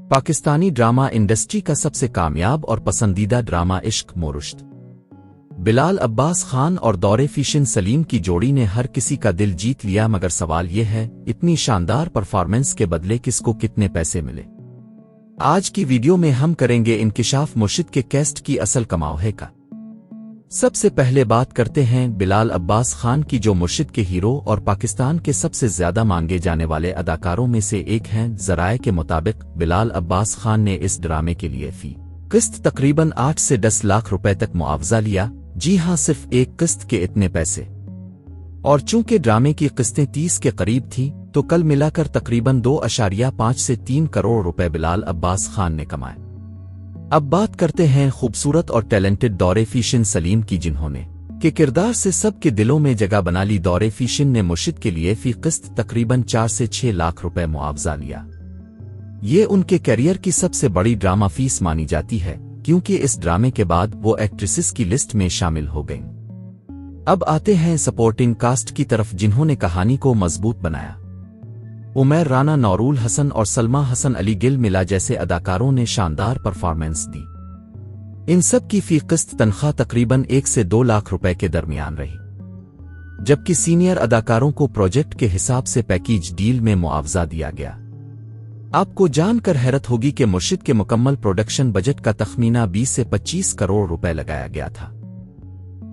Pakistani drama industry का सबसे कामयाब और पसंदीदा ड्रामा इश्क मोरुश्त। बिलाल अब्बास खान और दौरे फिशन सलीम की जोड़ी ने हर किसी का दिल जीत लिया, मगर सवाल यह है, इतनी शानदार परफॉर्मेंस के बदले किसको कितने पैसे मिले। आज की वीडियो में हम करेंगे इंकिशाफ मुर्शिद के कैस्ट की असल कमाल है का। सबसे पहले बात करते हैं बिलाल अब्बास खान की, जो मुर्शिद के हीरो और पाकिस्तान के सबसे ज्यादा मांगे जाने वाले अदाकारों में से एक हैं। ज़राए के मुताबिक बिलाल अब्बास खान ने इस ड्रामे के लिए फी किस्त तकरीबन 8 से 10 लाख रुपए तक मुआवजा लिया। जी हां, सिर्फ एक किस्त के इतने पैसे। और चूंकि ड्रामे की किस्तें 30 के करीब थीं, तो कल मिलाकर तकरीबन 2.5 से 3 करोड़ रुपए बिलाल अब्बास खान ने कमाए। अब बात करते हैं खूबसूरत और टैलेंटेड दौरे फिशन सलीम की, जिन्होंने के किरदार से सबके दिलों में जगह बना ली। दौरे फिशन ने मुर्शिद के लिए फी किस्त तकरीबन 4 से 6 लाख रुपए मुआवजा लिया। ये उनके करियर की सबसे बड़ी ड्रामा फीस मानी जाती है, क्योंकि इस ड्रामे के बाद वो एक्ट्रेसेस की लिस्ट में शामिल हो गईं। अब आते हैं सपोर्टिंग कास्ट की तरफ, जिन्होंने कहानी को मजबूत बनाया। उमैर राना, नौरुल हसन और सलमा हसन अली गिल मिला जैसे अदाकारों ने शानदार परफॉर्मेंस दी। इन सब की फी किस्त तनख्वाह तकरीबन 1 से 2 लाख रुपए के दरमियान रही, जबकि सीनियर अदाकारों को प्रोजेक्ट के हिसाब से पैकेज डील में मुआवजा दिया गया। आपको जानकर हैरत होगी कि मुर्शिद के मुकम्मल प्रोडक्शन बजट का तखमीना 20 से 25 करोड़ रुपए लगाया गया था।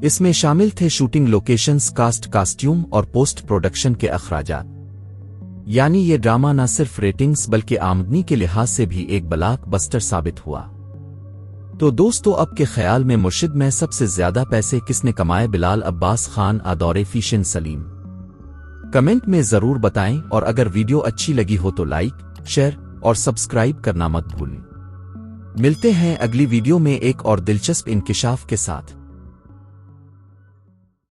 इसमें शामिल थे शूटिंग लोकेशंस, कास्ट, कॉस्ट्यूम और पोस्ट प्रोडक्शन के अखराजात। यानी ये ड्रामा न सिर्फ रेटिंग्स बल्कि आमदनी के लिहाज से भी एक ब्लॉकबस्टर साबित हुआ। तो दोस्तों, अब के ख्याल में मुर्शिद में सबसे ज्यादा पैसे किसने कमाए, बिलाल अब्बास खान या दौरे फिशन सलीम? कमेंट में जरूर बताएं, और अगर वीडियो अच्छी लगी हो तो लाइक, शेयर और सब्सक्राइब करना मत भूलें। मिलते हैं अगली वीडियो में एक और दिलचस्प इंकिशाफ के साथ।